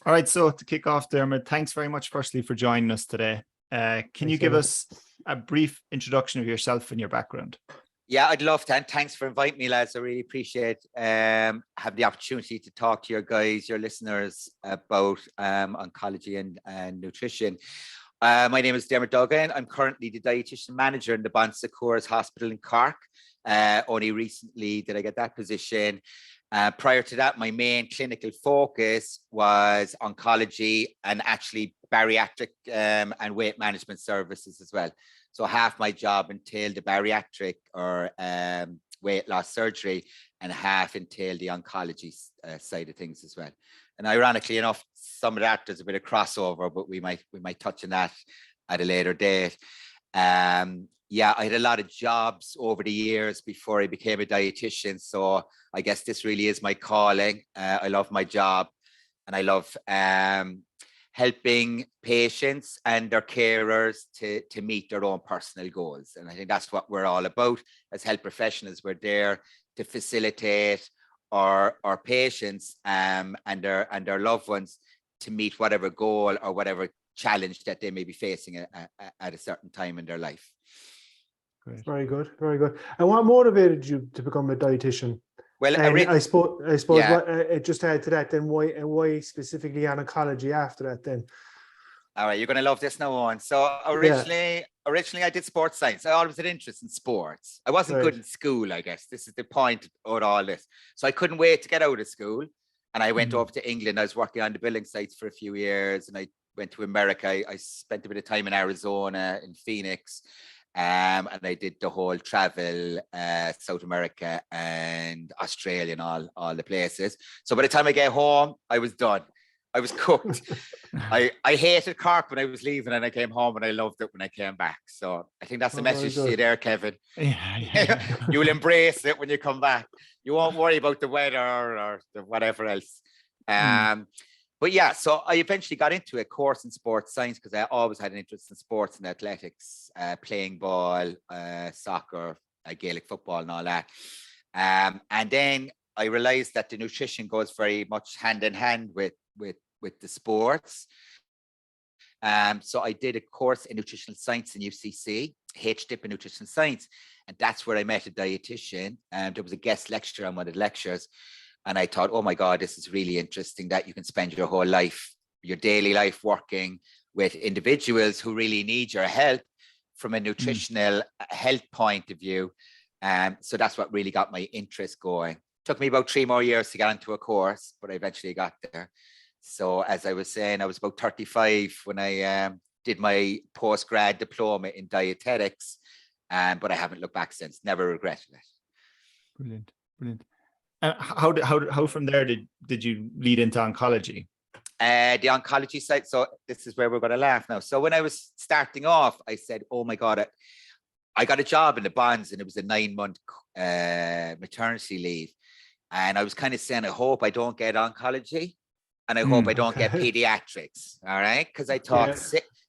All right, so to kick off, Diarmuid, thanks very much firstly for joining us today. Can you give us a brief introduction of yourself and your background? Yeah, I'd love to. And thanks for inviting me, lads. I really appreciate having the opportunity to talk to your guys, your listeners about oncology and nutrition. My name is Diarmuid Duggan. I'm currently the dietitian manager in the Bon Secours hospital in Cork. Only recently did I get that position. Prior to that, my main clinical focus was oncology and actually bariatric and weight management services as well. So half my job entailed the bariatric or weight loss surgery, and half entailed the oncology side of things as well. And ironically enough, some of that there's a bit of crossover, but we might touch on that at a later date. Yeah, I had a lot of jobs over the years before I became a dietitian. So I guess this really is my calling. I love my job, and I love helping patients and their carers to meet their own personal goals. And I think that's what we're all about as health professionals. We're there to facilitate our patients and their loved ones to meet whatever goal or whatever challenge that they may be facing at a certain time in their life. Great. Very good, very good. And what motivated you to become a dietitian? Well, I suppose yeah. What, just to add to that, then why specifically on oncology after that then? All right, you're going to love this now on. So originally I did sports science. I always had interest in sports. I wasn't good in school, I guess. This is the point of all this. So I couldn't wait to get out of school. And I went over to England. I was working on the building sites for a few years, and I went to America. I spent a bit of time in Arizona, in Phoenix. And I did the whole travel, South America and Australia and all the places. So by the time I get home, I was done. I was cooked. I hated Cork when I was leaving, and I came home and I loved it when I came back. So I think that's the message to you there, Kevin. Yeah. You will embrace it when you come back. You won't worry about the weather or whatever else. But yeah, so I eventually got into a course in sports science because I always had an interest in sports and athletics, playing ball, soccer, Gaelic football and all that. And then I realized that the nutrition goes very much hand in hand with the sports. So I did a course in nutritional science in UCC, HDIP in nutritional science. And that's where I met a dietitian. And there was a guest lecturer on one of the lectures. And I thought, oh my God, this is really interesting that you can spend your whole life, your daily life working with individuals who really need your help from a nutritional health point of view. So that's what really got my interest going. Took me about 3 more years to get into a course, but I eventually got there. So as I was saying, I was about 35 when I did my postgrad diploma in dietetics, but I haven't looked back since, never regretted it. Brilliant, brilliant. How from there did you lead into oncology? The oncology side. So this is where we're going to laugh now. So when I was starting off, I said, oh my God, I got a job in the bonds, and it was a 9-month maternity leave. And I was kind of saying, I hope I don't get oncology, and I hope I don't get pediatrics. All right. Because I thought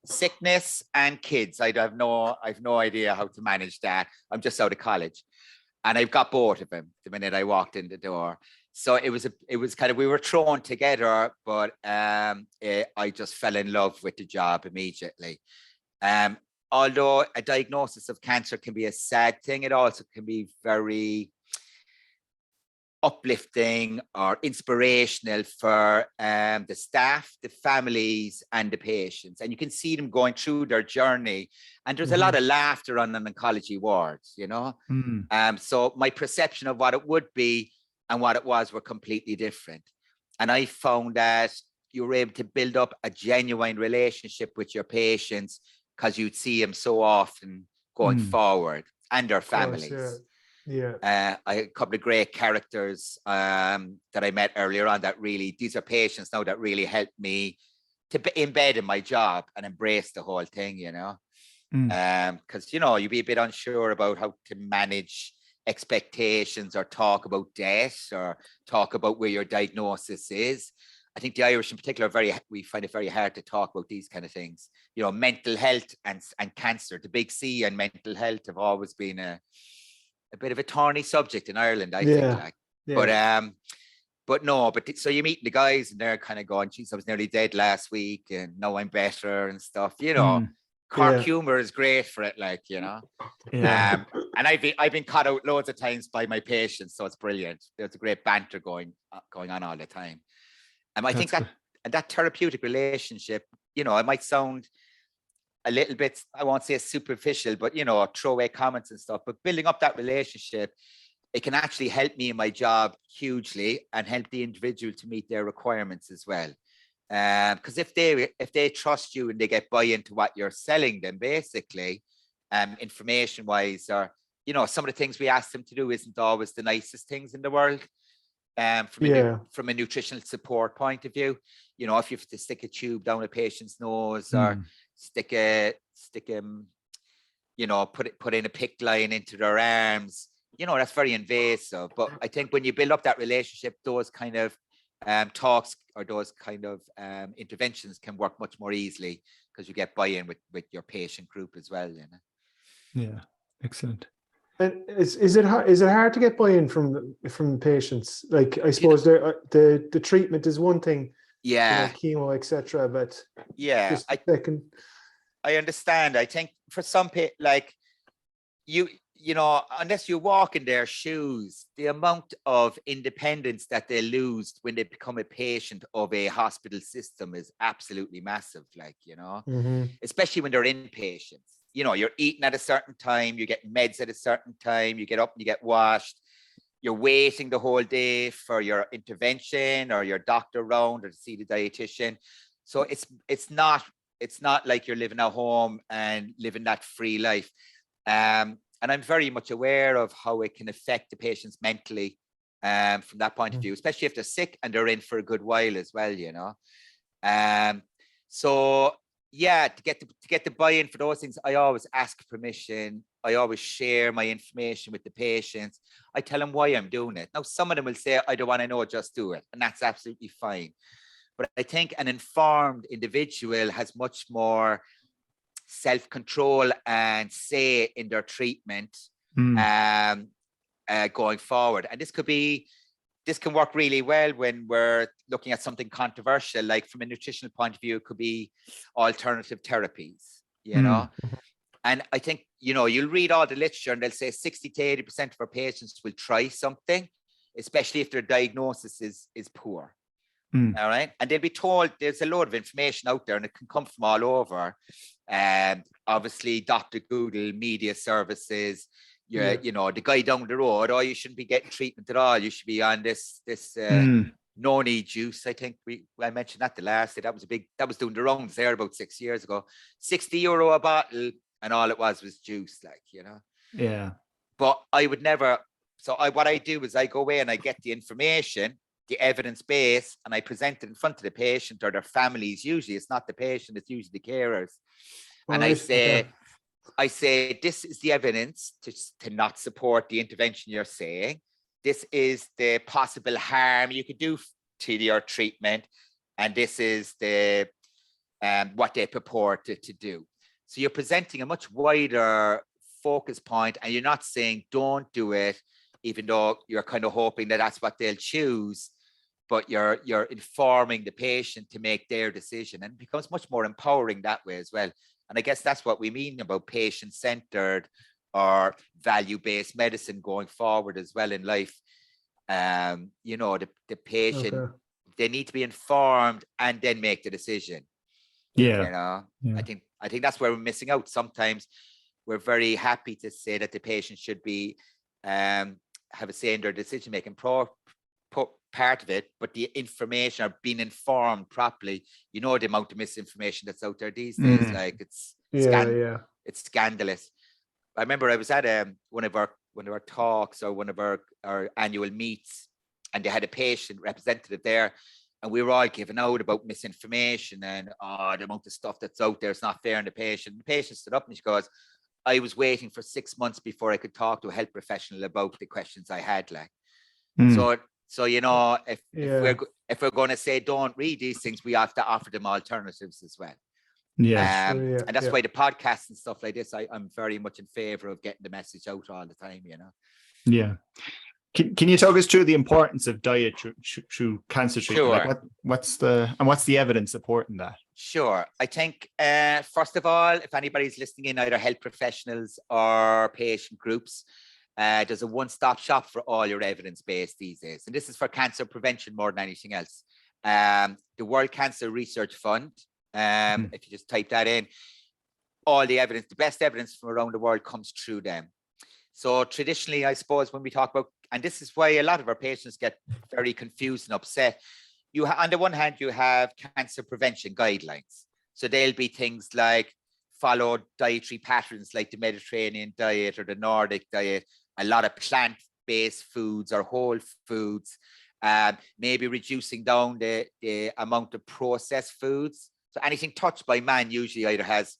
sickness and kids, I have no idea how to manage that. I'm just out of college. And I've got both of them the minute I walked in the door. So it was kind of, we were thrown together, but I just fell in love with the job immediately. Although a diagnosis of cancer can be a sad thing, it also can be very uplifting or inspirational for the staff, the families, and the patients. And you can see them going through their journey. And there's a lot of laughter on an oncology ward, you know? So my perception of what it would be and what it was were completely different. And I found that you were able to build up a genuine relationship with your patients because you'd see them so often going forward, and their families. Course, yeah. I had a couple of great characters that I met earlier on that really, these are patients now that really helped me to embed in my job and embrace the whole thing, you know, because, you know, you'd be a bit unsure about how to manage expectations or talk about death or talk about where your diagnosis is. I think the Irish in particular, we find it very hard to talk about these kind of things. You know, mental health and cancer, the big C and mental health have always been a bit of a thorny subject in Ireland, I think. But So you meet the guys and they're kind of going, geez, I was nearly dead last week and now I'm better and stuff, Cork humor is great for it, like, Yeah. And I've been caught out loads of times by my patients, so it's brilliant. There's a great banter going on all the time. And I think that therapeutic relationship, it might sound a little bit, I won't say superficial, but throwaway comments and stuff, but building up that relationship, it can actually help me in my job hugely and help the individual to meet their requirements as well. Because if they trust you and they get buy into what you're selling them, basically, information wise, or some of the things we ask them to do isn't always the nicest things in the world. From a nutritional support point of view, if you have to stick a tube down a patient's nose or stick put in a PICC line into their arms, that's very invasive. But I think when you build up that relationship, those kind of talks or those kind of interventions can work much more easily because you get buy-in with your patient group as well. Yeah, excellent. And is it hard to get buy-in from patients? Like, I suppose the treatment is one thing, chemo, etc. But I understand. I think for some people, like unless you walk in their shoes, the amount of independence that they lose when they become a patient of a hospital system is absolutely massive. Like, especially when they're inpatients. You're eating at a certain time, you're getting meds at a certain time, you get up and you get washed, you're waiting the whole day for your intervention or your doctor round or to see the dietitian. So it's not like you're living at home and living that free life. And I'm very much aware of how it can affect the patients mentally from that point of view, especially if they're sick and they're in for a good while as well, to get the buy-in for those things, I always ask permission. I always share my information with the patients. I tell them why I'm doing it. Now, some of them will say, I don't want to know, just do it. And that's absolutely fine. But I think an informed individual has much more self-control and say in their treatment going forward. And this can work really well when we're looking at something controversial, like from a nutritional point of view, it could be alternative therapies, And I think, you'll read all the literature and they'll say 60 to 80% of our patients will try something, especially if their diagnosis is poor. All right. And they'll be told there's a load of information out there and it can come from all over. Obviously, Dr. Google, media services, the guy down the road, you shouldn't be getting treatment at all. You should be on this noni juice. I think I mentioned that the last day. That was doing the rounds there about 6 years ago. €60 a bottle, and all it was juice, Yeah. But I would never. So what I do is I go away and I get the information, the evidence base, and I present it in front of the patient or their families. Usually it's not the patient, it's usually the carers. And I say, this is the evidence to not support the intervention you're saying. This is the possible harm you could do to your treatment. And this is the what they purport to do. So you're presenting a much wider focus point, and you're not saying don't do it, even though you're kind of hoping that that's what they'll choose. But you're informing the patient to make their decision, and it becomes much more empowering that way as well. And I guess that's what we mean about patient-centered or value-based medicine going forward as well in life. The patient, they need to be informed and then make the decision. Yeah. I think that's where we're missing out. Sometimes we're very happy to say that the patient should be have a say in their decision-making part of it, but the information or being informed properly, the amount of misinformation that's out there these days, like it's scandalous. I remember I was at one of our talks or one of our annual meets, and they had a patient representative there, and we were all giving out about misinformation and the amount of stuff that's out there is not fair on the patient. The patient stood up and she goes, I was waiting for 6 months before I could talk to a health professional about the questions I had. So if we're going to say don't read these things, we have to offer them alternatives as well. And that's why the podcasts and stuff like this, I'm very much in favor of getting the message out all the time. Yeah. Can you talk us through the importance of diet through cancer treatment? Sure. Like what's the evidence supporting that? Sure. I think, first of all, if anybody's listening in, either health professionals or patient groups, there's a one-stop shop for all your evidence-based these days. And this is for cancer prevention more than anything else. The World Cancer Research Fund, if you just type that in, all the evidence, the best evidence from around the world comes through them. So traditionally, I suppose, when we talk about, and this is why a lot of our patients get very confused and upset, on the one hand, you have cancer prevention guidelines. So they'll be things like follow dietary patterns like the Mediterranean diet or the Nordic diet, a lot of plant-based foods or whole foods, maybe reducing down the amount of processed foods. So anything touched by man usually either has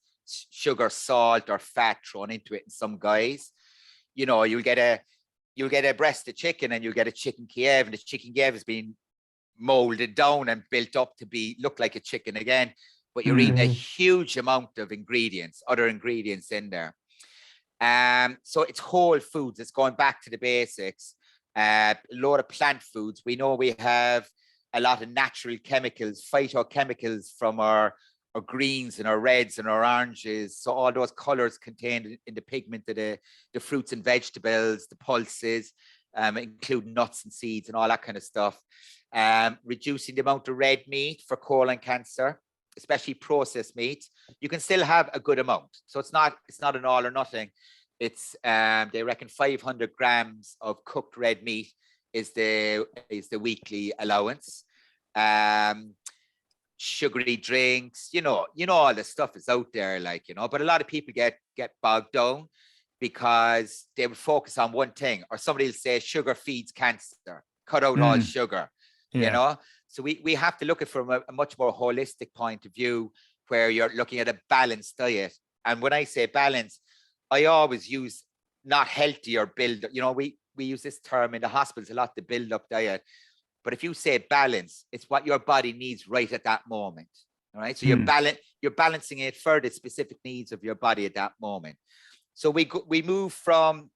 sugar, salt, or fat thrown into it in some guys. You know, you'll get a breast of chicken and you'll get a chicken Kiev, and the chicken Kiev has been molded down and built up to look like a chicken again, but you're eating a huge amount of other ingredients in there. So it's whole foods. It's going back to the basics. A lot of plant foods. We know we have a lot of natural chemicals, phytochemicals from our greens and our reds and our oranges. So all those colors contained in the pigment of the fruits and vegetables, the pulses, including nuts and seeds and all that kind of stuff. Reducing the amount of red meat for colon cancer, especially processed meat. You can still have a good amount. So it's not an all or nothing. It's they reckon 500 grams of cooked red meat is the weekly allowance. Sugary drinks, you know, all the stuff is out there, like, you know, but a lot of people get bogged down because they would focus on one thing, or somebody will say sugar feeds cancer, cut out all sugar, you know. So we have to look at it from a much more holistic point of view, where you're looking at a balanced diet. And when I say balance, I always use not healthy or build, you know, we use this term in the hospitals a lot, the build up diet. But if you say balance, it's what your body needs right at that moment. All right. So you're balancing it for the specific needs of your body at that moment. So we move from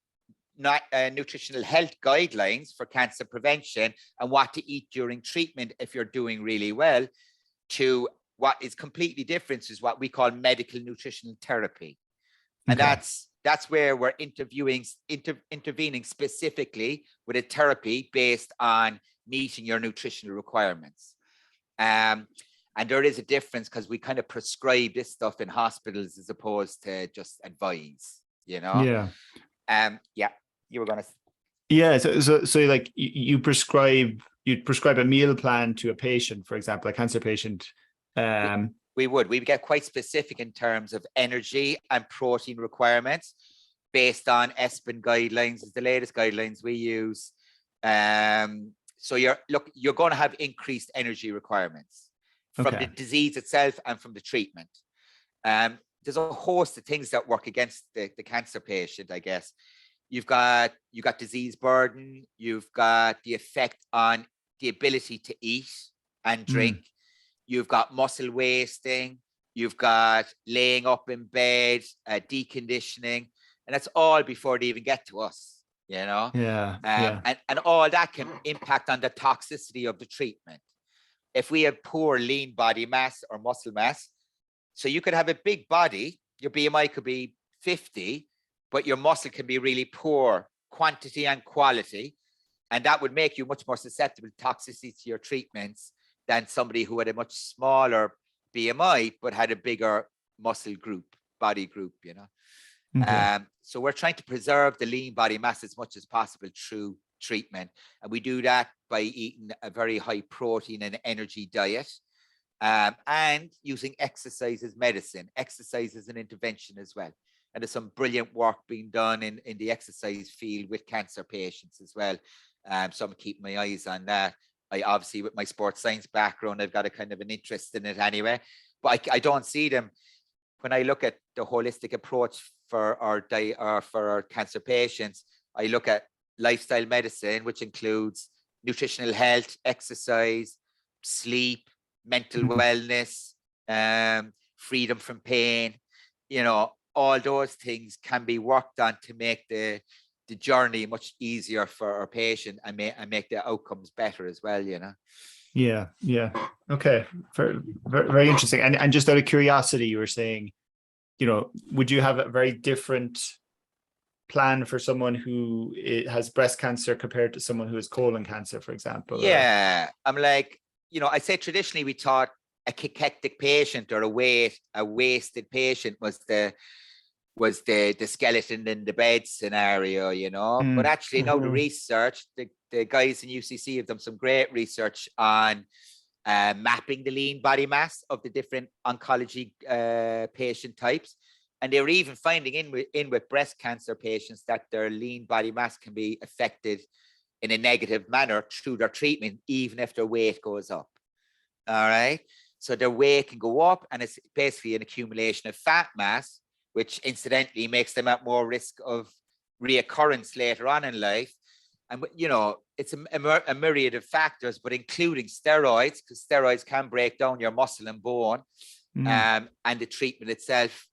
nutritional health guidelines for cancer prevention and what to eat during treatment if you're doing really well, to what is completely different, is what we call medical nutritional therapy. And that's where we're intervening specifically with a therapy based on meeting your nutritional requirements. And there is a difference, because we kind of prescribe this stuff in hospitals as opposed to just advise, you know? Yeah, you were going to. Yeah. So like you'd prescribe a meal plan to a patient, for example, a cancer patient. We'd get quite specific in terms of energy and protein requirements based on ESPEN guidelines, is the latest guidelines we use. So you're going to have increased energy requirements from the disease itself and from the treatment. There's a host of things that work against the cancer patient, I guess. You've got disease burden. You've got the effect on the ability to eat and drink. You've got muscle wasting. You've got laying up in bed, deconditioning, and that's all before they even get to us. You know, and all that can impact on the toxicity of the treatment. If we have poor lean body mass or muscle mass, so you could have a big body, your BMI could be 50, but your muscle can be really poor quantity and quality, and that would make you much more susceptible to toxicity to your treatments than somebody who had a much smaller BMI but had a bigger muscle group, body group, you know. So we're trying to preserve the lean body mass as much as possible through treatment. And we do that by eating a very high protein and energy diet, and using exercise as medicine, exercise as an intervention as well. And there's some brilliant work being done in the exercise field with cancer patients as well. So I'm keeping my eyes on that. I obviously, with my sports science background, I've got a kind of an interest in it anyway, but I don't see them. When I look at the holistic approach for our diet or for our cancer patients, I look at lifestyle medicine, which includes nutritional health, exercise, sleep, mental wellness, freedom from pain. You know, all those things can be worked on to make the the journey much easier for our patient and make the outcomes better as well, you know. Yeah. Okay. Very, very, very interesting. And just out of curiosity, you were saying, you know, would you have a very different plan for someone who has breast cancer compared to someone who has colon cancer, for example? Yeah, I'm like, you know, I say traditionally we thought a cachectic patient or a wasted patient was the skeleton in the bed scenario, you know. But actually now the research, the guys in UCC have done some great research on mapping the lean body mass of the different oncology patient types. And they were even finding in with breast cancer patients that their lean body mass can be affected in a negative manner through their treatment, even if their weight goes up. All right. So their weight can go up, and it's basically an accumulation of fat mass, which incidentally makes them at more risk of reoccurrence later on in life. And, you know, it's a myriad of factors, but including steroids, because steroids can break down your muscle and bone, and the treatment itself.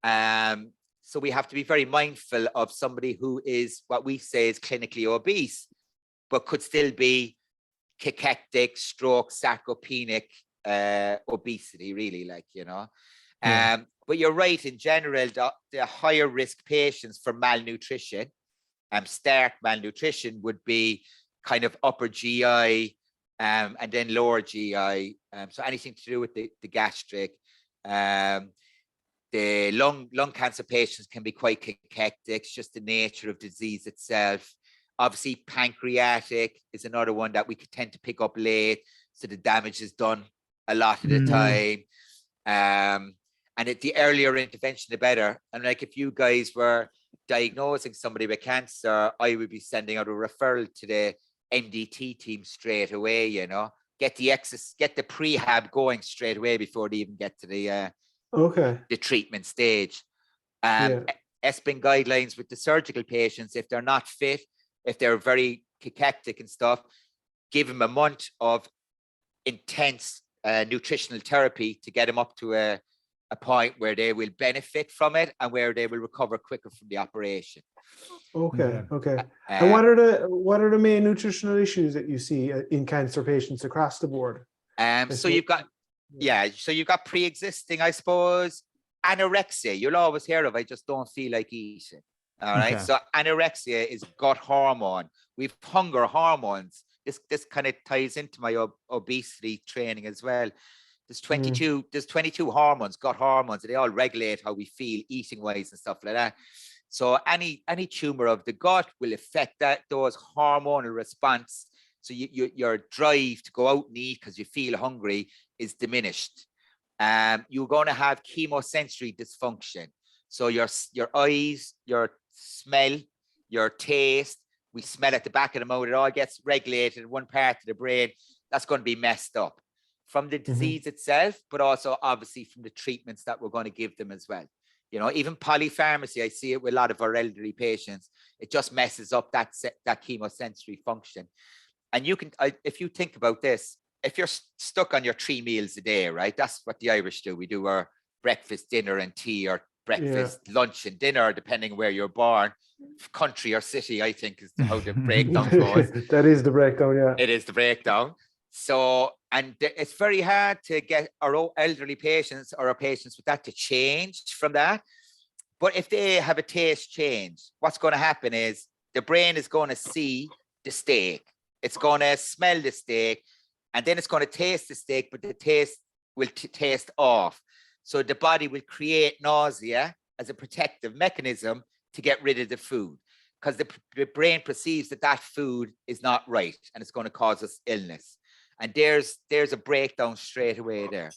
So we have to be very mindful of somebody who is what we say is clinically obese, but could still be cachectic, stroke, sarcopenic obesity, really, like, you know. But you're right, in general, the higher risk patients for malnutrition, stark malnutrition would be kind of upper GI and then lower GI. So anything to do with the gastric. The lung cancer patients can be quite cachectic. It's just the nature of disease itself. Obviously, pancreatic is another one that we could tend to pick up late. So the damage is done a lot of the time. And the earlier intervention, the better. And like if you guys were diagnosing somebody with cancer, I would be sending out a referral to the MDT team straight away, you know. Get the prehab going straight away before they even get to the treatment stage. ESPEN guidelines with the surgical patients, if they're not fit, if they're very cachectic and stuff, give them a month of intense nutritional therapy to get them up to a point where they will benefit from it and where they will recover quicker from the operation. Okay. And what are the main nutritional issues that you see in cancer patients across the board? So you've got pre-existing, I suppose, anorexia. You'll always hear of, I just don't feel like eating. All right. So anorexia is gut hormone. We've hunger hormones. This kind of ties into my obesity training as well. There's 22 hormones, gut hormones, and they all regulate how we feel eating wise and stuff like that. So any tumor of the gut will affect those hormonal response. So your drive to go out and eat because you feel hungry is diminished. You're going to have chemosensory dysfunction. So your eyes, your smell, your taste, we smell at the back of the mouth, it all gets regulated in one part of the brain. That's going to be messed up from the disease itself, but also obviously from the treatments that we're going to give them as well. You know, even polypharmacy, I see it with a lot of our elderly patients. It just messes up that chemosensory function. And you can, if you think about this, if you're stuck on your 3 meals a day, right? That's what the Irish do. We do our breakfast, dinner, and tea, or breakfast, lunch, and dinner, depending where you're born. Country or city, I think, is how the breakdown goes. That is the breakdown, yeah. It is the breakdown. So, and it's very hard to get our elderly patients or our patients with that to change from that. But if they have a taste change, what's going to happen is the brain is going to see the steak. It's going to smell the steak, and then it's going to taste the steak, but the taste will taste off. So the body will create nausea as a protective mechanism to get rid of the food, because the brain perceives that food is not right and it's going to cause us illness. And there's a breakdown straight away there.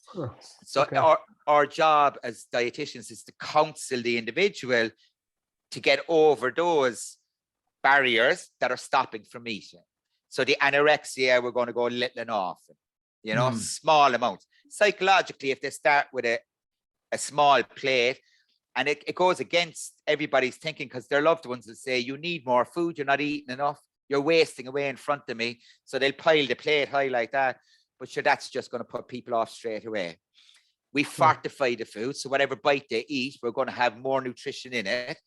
So our job as dietitians is to counsel the individual to get over those barriers that are stopping from eating. So the anorexia, we're going to go little and often, you know, small amounts. Psychologically, if they start with a small plate, and it goes against everybody's thinking, because their loved ones will say, you need more food, you're not eating enough, you're wasting away in front of me. So they'll pile the plate high like that. But sure, that's just going to put people off straight away. We fortify the food. So whatever bite they eat, we're going to have more nutrition in it.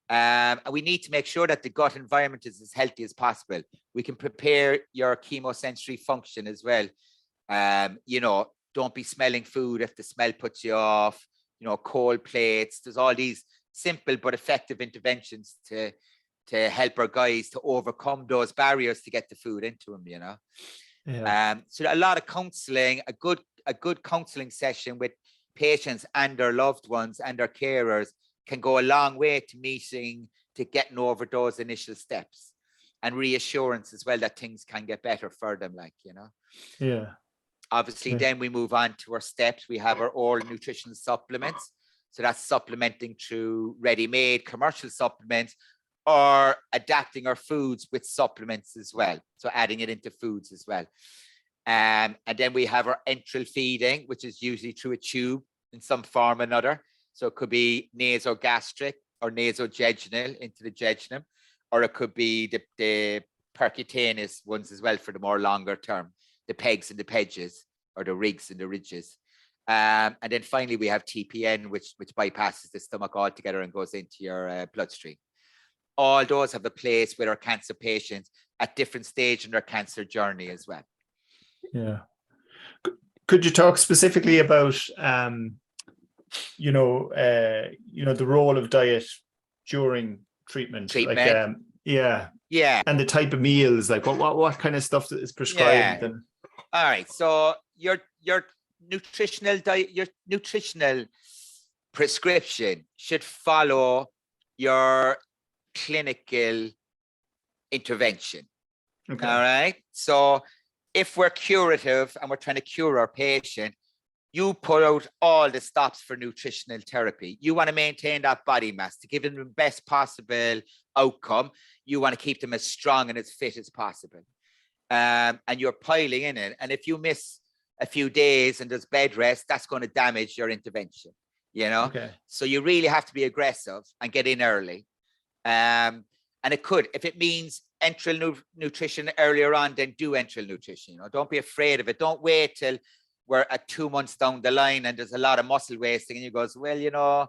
And we need to make sure that the gut environment is as healthy as possible. We can prepare your chemosensory function as well. You know, don't be smelling food if the smell puts you off, you know, cold plates. There's all these simple but effective interventions to help our guys to overcome those barriers to get the food into them, you know. Yeah. So a lot of counseling, a good counseling session with patients and their loved ones and their carers can go a long way to getting over those initial steps, and reassurance as well that things can get better for them, like, you know. Yeah. Obviously, then we move on to our steps. We have our oral nutritional supplements. So that's supplementing through ready-made commercial supplements, or adapting our foods with supplements as well. So adding it into foods as well. And then we have our enteral feeding, which is usually through a tube in some form or another. So it could be nasogastric or nasojejunal into the jejunum, or it could be the percutaneous ones as well for the more longer term, the pegs and the pedges, or the rigs and the ridges. And then finally, we have TPN, which bypasses the stomach altogether and goes into your bloodstream. All those have a place with our cancer patients at different stages in their cancer journey as well. Yeah. Could you talk specifically about, you know, the role of diet during treatment? Like, yeah. And the type of meals, like what kind of stuff is prescribed? Yeah. All right. So your nutritional diet, your nutritional prescription should follow your clinical intervention. Okay. All right. So if we're curative and we're trying to cure our patient, you put out all the stops for nutritional therapy. You want to maintain that body mass to give them the best possible outcome. You want to keep them as strong and as fit as possible. And you're piling in it. And if you miss a few days and there's bed rest, that's going to damage your intervention, you know? Okay. So you really have to be aggressive and get in early. And it could, if it means enteral nutrition earlier on, then do enteral nutrition. You know, don't be afraid of it. Don't wait till we're at 2 months down the line and there's a lot of muscle wasting and you goes, well, you know,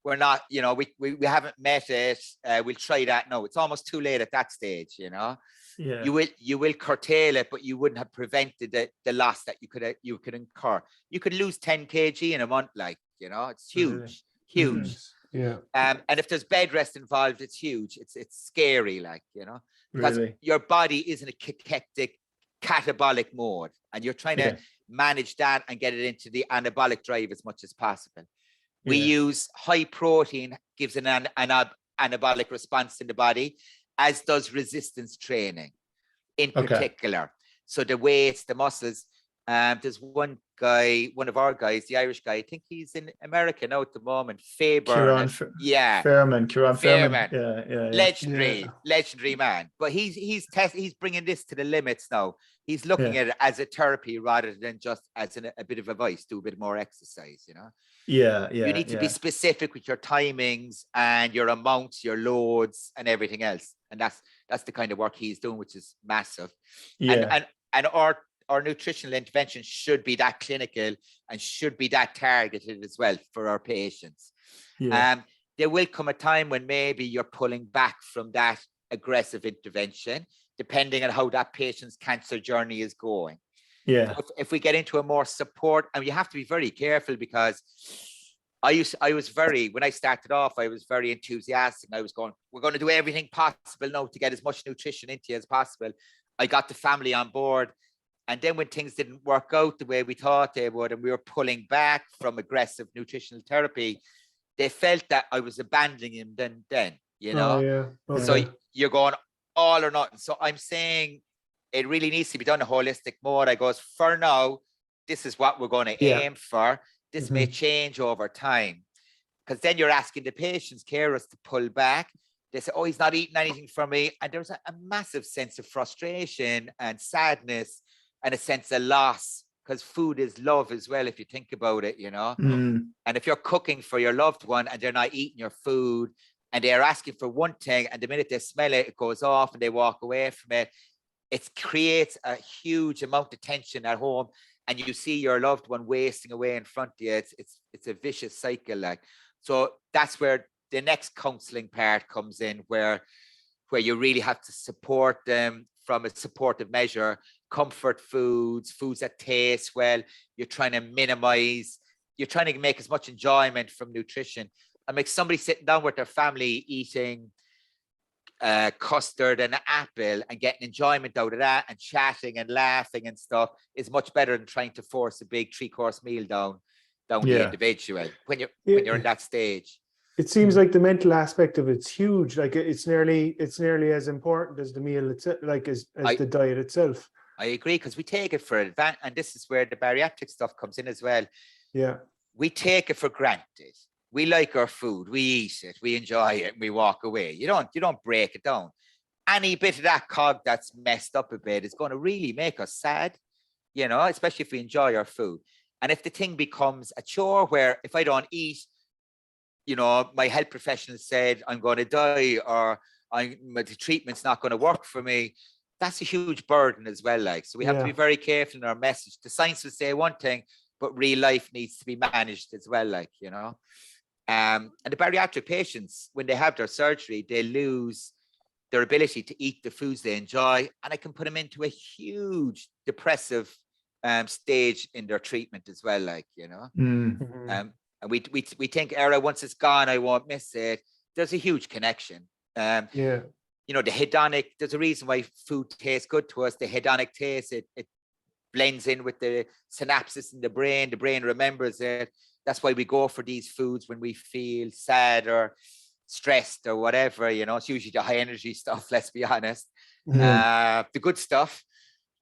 we're not, you know, we haven't met it. We'll try that. No, it's almost too late at that stage, you know. Yeah. You will curtail it, but you wouldn't have prevented the loss that you could incur. You could lose 10 kg in a month, like, you know, it's huge, huge. Mm-hmm. Yeah. And if there's bed rest involved, it's huge. It's scary, like, you know, because your body is in a cachectic catabolic mode and you're trying to manage that and get it into the anabolic drive as much as possible. We use high protein, gives an anabolic response in the body, as does resistance training in particular. So the weights, the muscles, there's one guy, one of our guys, the Irish guy, I think he's in America now at the moment, Fairman. Legendary man. But he's bringing this to the limits now. He's looking at it as a therapy rather than just as a bit of advice, do a bit more exercise, you know? You need to be specific with your timings and your amounts, your loads and everything else. And that's the kind of work he's doing, which is massive. And our nutritional intervention should be that clinical and should be that targeted as well for our patients. There will come a time when maybe you're pulling back from that aggressive intervention, depending on how that patient's cancer journey is going. If we get into a more support, and you have to be very careful, because when I started off, I was very enthusiastic. I was going, we're going to do everything possible now to get as much nutrition into you as possible. I got the family on board. And then when things didn't work out the way we thought they would, and we were pulling back from aggressive nutritional therapy, they felt that I was abandoning them then, you know? So you're going all or nothing. So I'm saying it really needs to be done in a holistic mode. I goes, for now, this is what we're going to aim for. This may change over time. Because then you're asking the patients, carers, to pull back. They say, oh, he's not eating anything from me. And there's a massive sense of frustration and sadness and a sense of loss, because food is love as well, if you think about it, you know. And if you're cooking for your loved one and they're not eating your food and they're asking for one thing, and the minute they smell it, it goes off and they walk away from it, it creates a huge amount of tension at home, and you see your loved one wasting away in front of you. It's a vicious cycle, like. So that's where the next counseling part comes in where you really have to support them from a supportive measure, comfort foods that taste well. You're trying to minimize, you're trying to make as much enjoyment from nutrition. And like somebody sitting down with their family eating custard and an apple and getting enjoyment out of that and chatting and laughing and stuff is much better than trying to force a big 3-course meal down the individual when you're in that stage. It seems like the mental aspect of it's huge. Like it's nearly as important as the meal itself, like as the diet itself. I agree, because we take it for advantage, and this is where the bariatric stuff comes in as well. Yeah, we take it for granted. We like our food, we eat it, we enjoy it, and we walk away. You don't break it down. Any bit of that cog that's messed up a bit is going to really make us sad, especially if we enjoy our food. And if the thing becomes a chore where if I don't eat, my health professional said I'm going to die, or the treatment's not going to work for me, that's a huge burden as well. So we have to be very careful in our message. The science will say one thing, but real life needs to be managed as well, and the bariatric patients, when they have their surgery, they lose their ability to eat the foods they enjoy, and it can put them into a huge depressive stage in their treatment as well, Mm-hmm. and we think, once it's gone, I won't miss it. There's a huge connection. The hedonic, there's a reason why food tastes good to us. The hedonic taste, it blends in with the synapses in the brain remembers it. That's why we go for these foods when we feel sad or stressed or whatever, it's usually the high energy stuff, let's be honest. The good stuff.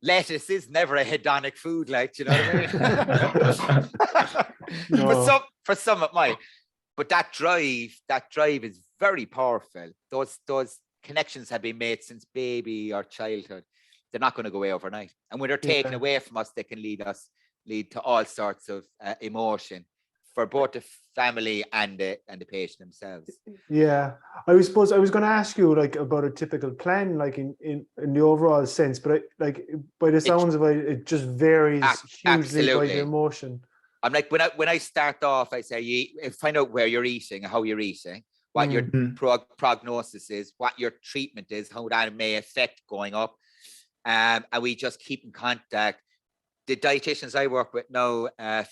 Lettuce is never a hedonic food, what I mean? No. For some it might, but that drive is very powerful. Those connections have been made since baby or childhood. They're not going to go away overnight, and when they're taken away from us, they can lead to all sorts of emotion for both the family and the patient themselves. Yeah, I suppose I was going to ask you about a typical plan, in the overall sense, but by the sounds of it just varies hugely by the emotion. I'm like, when I start off, I say, find out where you're eating, how you're eating, what your prognosis is, what your treatment is, how that may affect going up, and we just keep in contact. The dietitians I work with now,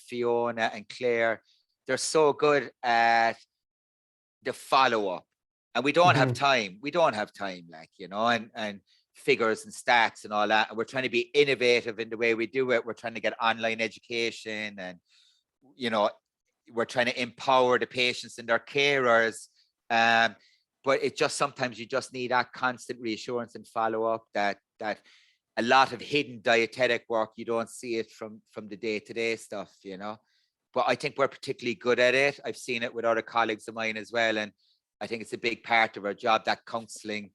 Fiona and Claire, they're so good at the follow-up, and we don't have time. We don't have time, and figures and stats and all that. And we're trying to be innovative in the way we do it. We're trying to get online education, and we're trying to empower the patients and their carers. But it just sometimes you just need that constant reassurance and follow-up. That a lot of hidden dietetic work, you don't see it from the day-to-day stuff, But I think we're particularly good at it. I've seen it with other colleagues of mine as well, and I think it's a big part of our job, that counselling.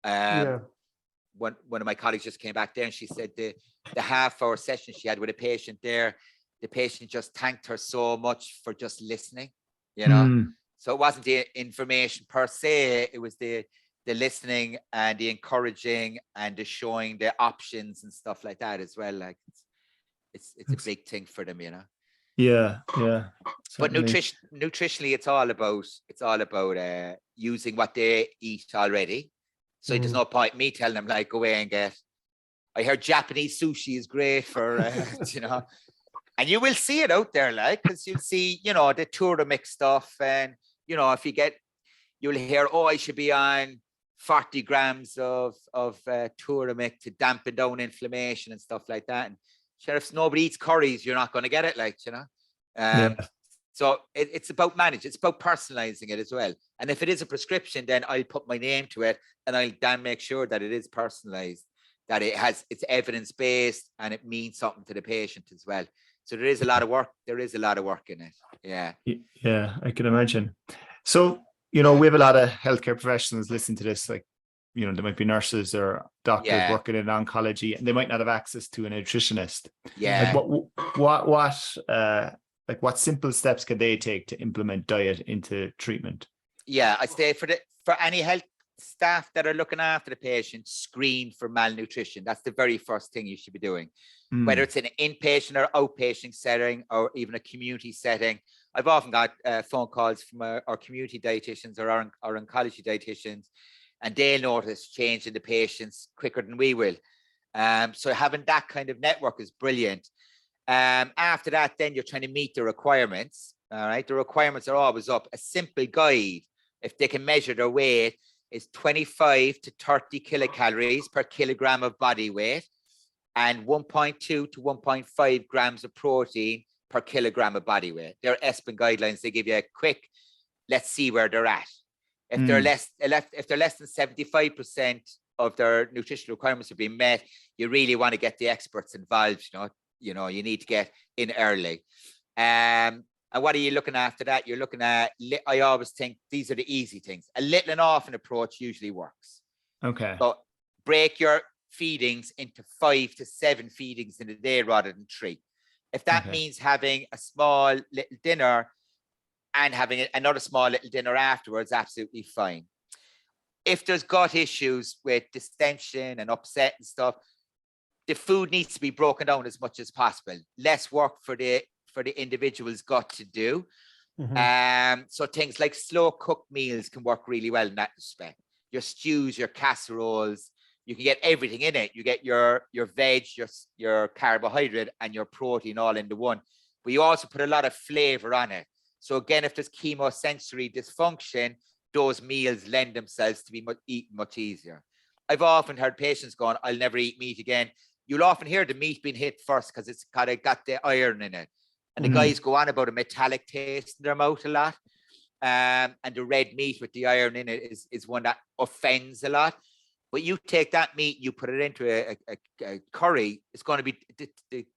One of my colleagues just came back there, and she said the half-hour session she had with a patient there, the patient just thanked her so much for just listening, So it wasn't the information per se, it was the listening and the encouraging and the showing the options and stuff like that as well. It's a big thing for them, Yeah. But nutritionally, it's all about using what they eat already. So there's no point me telling them go away and get. I heard Japanese sushi is great for and you will see it out there, because you'll see the Turamix stuff, and if you'll hear, I should be on 40 grams of Turamix to dampen down inflammation and stuff like that. And sure, if nobody eats curries, you're not going to get it, So it's about managing. It's about personalizing it as well. And if it is a prescription, then I'll put my name to it, and I'll then make sure that it is personalized, that it's evidence-based, and it means something to the patient as well. So there is a lot of work. There is a lot of work in it. Yeah, I can imagine. So, we have a lot of healthcare professionals listening to this, there might be nurses or doctors working in oncology, and they might not have access to a nutritionist. Yeah. What simple steps can they take to implement diet into treatment? Yeah, I'd say for any health staff that are looking after the patient, screen for malnutrition. That's the very first thing you should be doing. Whether it's in an inpatient or outpatient setting, or even a community setting, I've often got phone calls from our community dietitians or our oncology dietitians, and they'll notice change in the patients quicker than we will. So having that kind of network is brilliant. After that, then you're trying to meet the requirements. All right, the requirements are always up. A simple guide, if they can measure their weight, is 25 to 30 kilocalories per kilogram of body weight, and 1.2 to 1.5 grams of protein per kilogram of body weight. They're ESPN guidelines. They give you a quick, let's see where they're at. If they're less than 75% of their nutritional requirements are being met, you really want to get the experts involved. You need to get in early. And what are you looking at after that? You're looking at, I always think these are the easy things. A little and often approach usually works. Okay. So break your feedings into 5 to 7 feedings in a day rather than 3. If that means having a small little dinner and having another small little dinner afterwards, absolutely fine. If there's gut issues with distension and upset and stuff, the food needs to be broken down as much as possible. Less work for the individual's gut to do. So things like slow cooked meals can work really well in that respect. Your stews, your casseroles, you can get everything in it. You get your veg, your carbohydrate, and your protein all into one. But you also put a lot of flavor on it. So again, if there's chemosensory dysfunction, those meals lend themselves to be eaten much easier. I've often heard patients going, I'll never eat meat again. You'll often hear the meat being hit first because it's kind of got the iron in it. And the guys go on about a metallic taste in their mouth a lot. And the red meat with the iron in it is one that offends a lot. But you take that meat, you put it into a curry, it's going to be,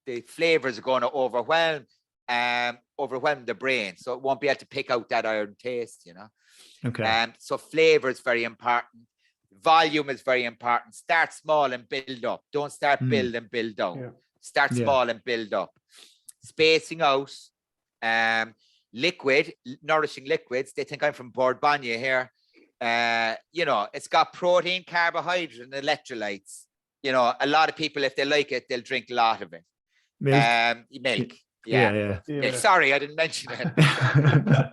the flavors are going to overwhelm the brain. So it won't be able to pick out that iron taste, Okay. So flavor is very important. Volume is very important. Start small and build up. Don't start build and build down. Yeah. Start small and build up. Spacing out. Liquid, nourishing liquids. They think I'm from Bordonia here. It's got protein, carbohydrate, and electrolytes. A lot of people, if they like it, they'll drink a lot of it. Milk. Yeah. Sorry, I didn't mention it.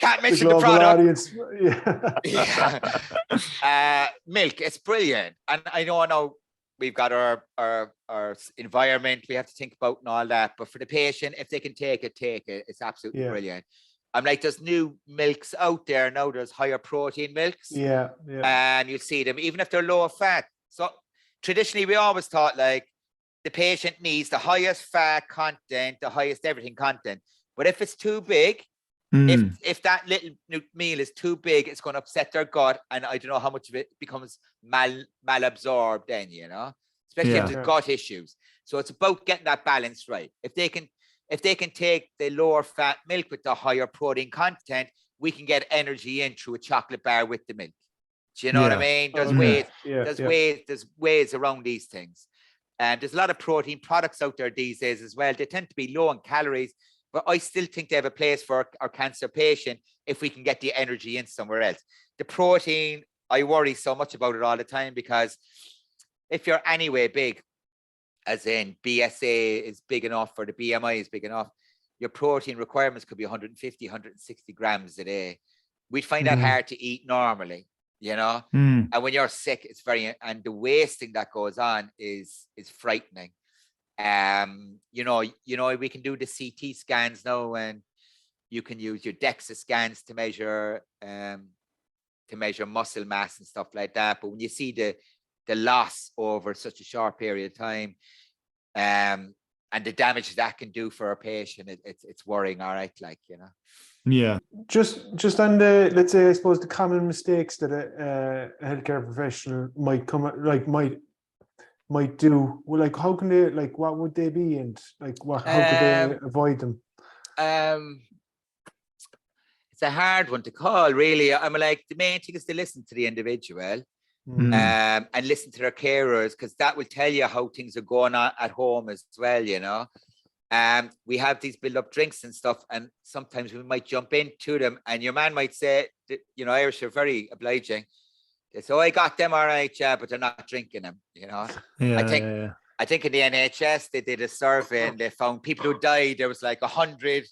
Can't mention the product. Audience. Milk, it's brilliant. And I know we've got our environment we have to think about and all that. But for the patient, if they can take it. It's absolutely brilliant. I'm like, there's new milks out there now. There's higher protein milks. Yeah. And you see them, even if they're low fat. So traditionally, we always thought like the patient needs the highest fat content, the highest everything content. But if it's too big, if that little meal is too big, it's going to upset their gut. And I don't know how much of it becomes malabsorbed then, especially if there's gut issues. So it's about getting that balance right. If they can take the lower fat milk with the higher protein content, we can get energy in through a chocolate bar with the milk. Do you know what I mean? There's ways around these things. And there's a lot of protein products out there these days as well. They tend to be low in calories, but I still think they have a place for our cancer patient if we can get the energy in somewhere else. The protein, I worry so much about it all the time, because if you're anyway big, as in BSA is big enough or the BMI is big enough, your protein requirements could be 150, 160 grams a day. We'd find that hard to eat normally, and when you're sick, it's and the wasting that goes on is frightening. We can do the CT scans now, and you can use your DEXA scans to measure muscle mass and stuff like that. But when you see the loss over such a short period of time, and the damage that can do for a patient, it's worrying. All right, Yeah. Just on the, let's say, I suppose the common mistakes that a healthcare professional might do. Well, how can they, what would they be, and how could they avoid them? It's a hard one to call, really. I'm like, the main thing is to listen to the individual. And listen to their carers, because that will tell you how things are going on at home as well. We have these build-up drinks and stuff, and sometimes we might jump into them, and your man might say, Irish are very obliging. They say, I got them all right, but they're not drinking them. I think in the NHS they did a survey and they found people who died. There was like 100,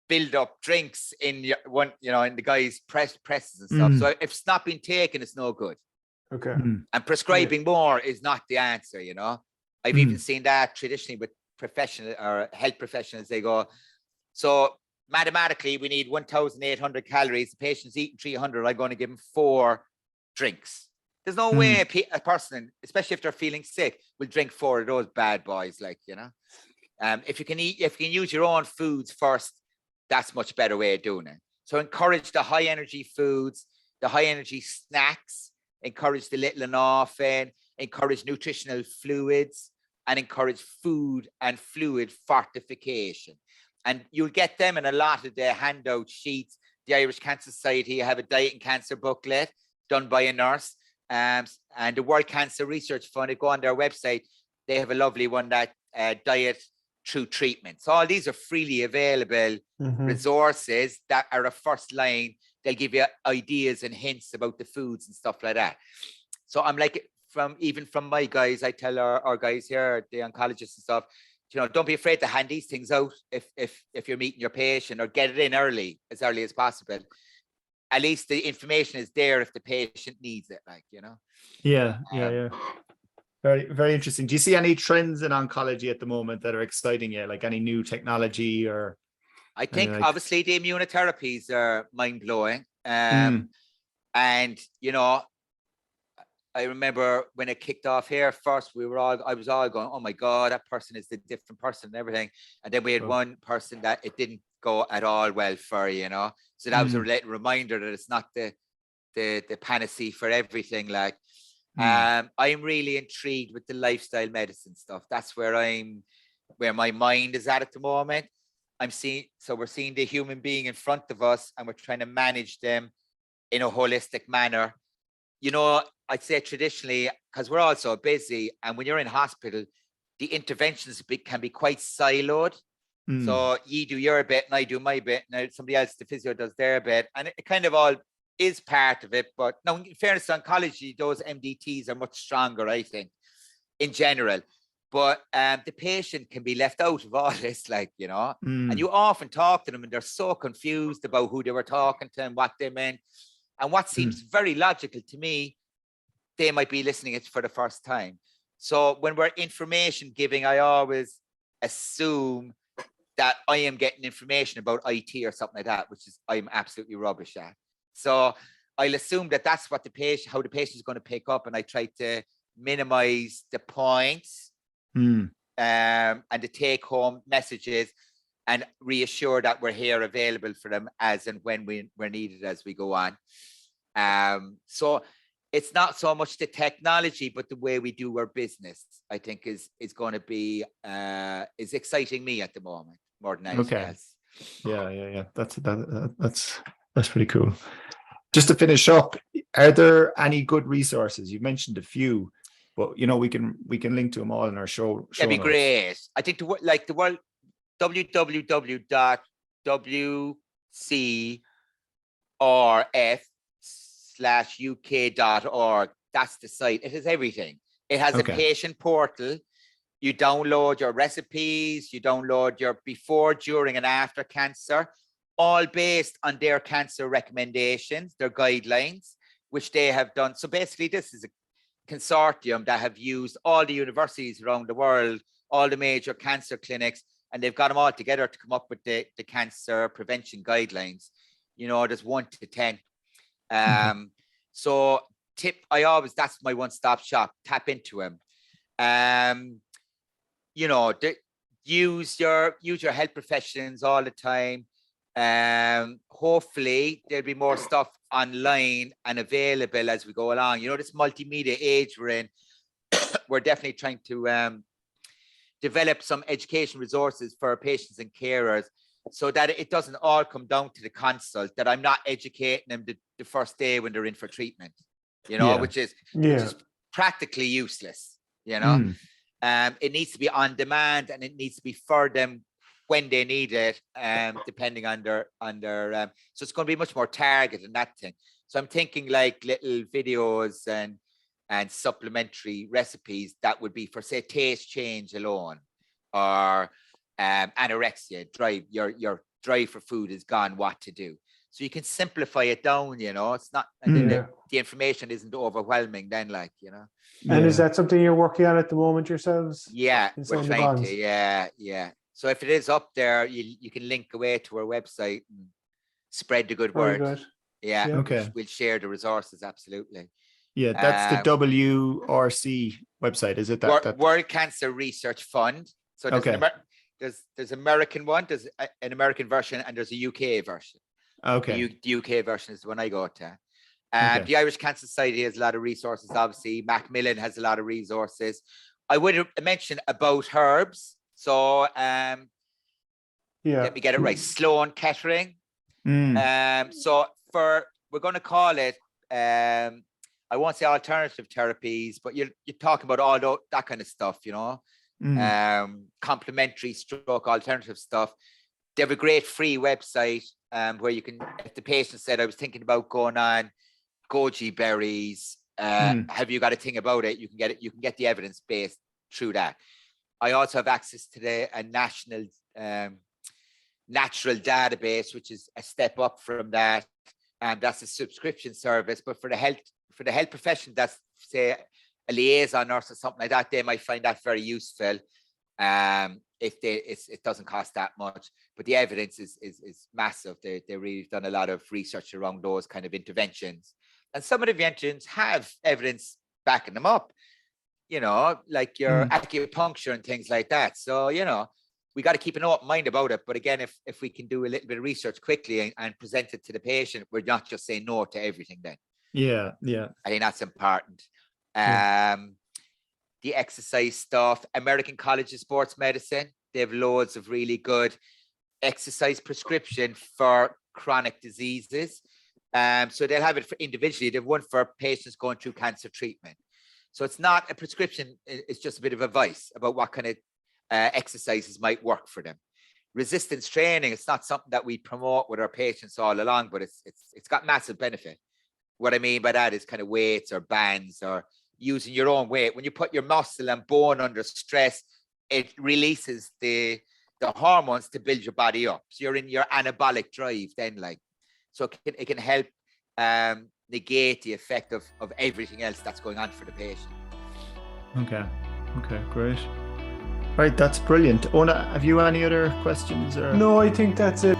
build up drinks in your one, in the guys' presses and stuff. So if it's not being taken, it's no good. Okay. And prescribing more is not the answer, I've even seen that traditionally with professional or health professionals. They go, so mathematically, we need 1,800 calories. The patient's eating 300. I'm going to give them 4 drinks. There's no way a person, especially if they're feeling sick, will drink 4 of those bad boys. If you can use your own foods first, that's much better way of doing it. So encourage the high energy foods, the high energy snacks, encourage the little and often, encourage nutritional fluids, and encourage food and fluid fortification. And you'll get them in a lot of the handout sheets. The Irish Cancer Society have a diet and cancer booklet done by a nurse. And the World Cancer Research Fund, go on their website, they have a lovely one that diet through treatment. So all these are freely available resources that are a first line. They'll give you ideas and hints about the foods and stuff like that. So I'm like, from my guys, I tell our guys here, the oncologists and stuff, don't be afraid to hand these things out if you're meeting your patient, or get it in as early as possible. At least the information is there if the patient needs it, Yeah. Very, very interesting. Do you see any trends in oncology at the moment that are exciting you, like any new technology or? I think obviously the immunotherapies are mind blowing. And I remember when it kicked off here first, I was all going, oh my God, that person is the different person and everything. And then we had one person that it didn't go at all well for, So that was a little reminder that it's not the panacea for everything. I'm really intrigued with the lifestyle medicine stuff. That's where my mind is at the moment. We're seeing the human being in front of us, and we're trying to manage them in a holistic manner. I'd say traditionally, because we're all so busy, and when you're in hospital, the interventions can be quite siloed. So you do your bit and I do my bit. Now somebody else, the physio, does their bit, and it kind of all is part of it. But now, in fairness to oncology, those MDTs are much stronger, I think, in general. But the patient can be left out of all this, and you often talk to them and they're so confused about who they were talking to and what they meant. And what seems very logical to me, they might be listening it for the first time. So when we're information giving, I always assume that I am getting information about IT or something like that, which is I'm absolutely rubbish at. So I'll assume that that's what how the patient is going to pick up, and I try to minimize the points and the take-home messages, and reassure that we're here available for them as and when we're needed as we go on. So it's not so much the technology, but the way we do our business, I think is going to be is exciting me at the moment more than anything else. Yeah. That's pretty cool. Just to finish up, are there any good resources? You mentioned a few, but we can link to them all in our show. That'd be notes. great. I think the world www.wcrf/uk.org. That's the site. It has everything. It has a patient portal. You download your recipes, you download your before, during, and after cancer, all based on their cancer recommendations, their guidelines, which they have done. So basically, this is a consortium that have used all the universities around the world, all the major cancer clinics, and they've got them all together to come up with the cancer prevention guidelines. There's 1 to 10. So that's my one-stop shop. Tap into them. Use your health professions all the time. Hopefully there'll be more stuff online and available as we go along. This multimedia age we're in, we're definitely trying to develop some education resources for our patients and carers, so that it doesn't all come down to the consult, that I'm not educating them the first day when they're in for treatment, which is practically useless. It needs to be on demand, and it needs to be for them when they need it, depending on their so it's going to be much more targeted in that thing. So I'm thinking like little videos and supplementary recipes that would be for, say, taste change alone, or anorexia, drive for food is gone, what to do. So you can simplify it down, you know, it's not, and then the information isn't overwhelming then, like, you know. And is that something you're working on at the moment yourselves? Yeah, we're trying to, yeah. So if it is up there, you can link away to our website and spread the good word. Good. Yeah, okay. We'll share the resources, absolutely. Yeah, that's the WRC website, is it? That World Cancer Research Fund. So there's there's American one, there's an American version, and there's a UK version. Okay. The UK version is the one I go to. The Irish Cancer Society has a lot of resources, obviously. Macmillan has a lot of resources. I would mention About Herbs. So let me get it right. Sloan Kettering. So we're going to call it, I won't say alternative therapies, but you're talking about all that kind of stuff, you know, complementary stroke alternative stuff. They have a great free website where you can, if the patient said, I was thinking about going on goji berries, have you got a thing about it? You can get it. You can get the evidence based through that. I also have access to a national natural database, which is a step up from that. And that's a subscription service. But for the health profession, that's, say, a liaison nurse or something like that, they might find that very useful. It doesn't cost that much, but the evidence is massive. They really done a lot of research around those kind of interventions, and some of the interventions have evidence backing them up, you know, like your acupuncture and things like that. So, you know, we got to keep an open mind about it. But again, if we can do a little bit of research quickly and present it to the patient, we're not just saying no to everything then. Yeah. I think that's important. The exercise stuff, American College of Sports Medicine, they have loads of really good exercise prescription for chronic diseases. So they'll have it for individually. They have one for patients going through cancer treatment. So it's not a prescription, it's just a bit of advice about what kind of exercises might work for them. Resistance training, it's not something that we promote with our patients all along, but it's got massive benefit. What I mean by that is kind of weights or bands or using your own weight. When you put your muscle and bone under stress, it releases the hormones to build your body up. So you're in your anabolic drive then, like, so it can help negate the effect of everything else that's going on for the patient. Okay, great. Right, that's brilliant. Ona, have you any other questions? Or? No, I think that's it.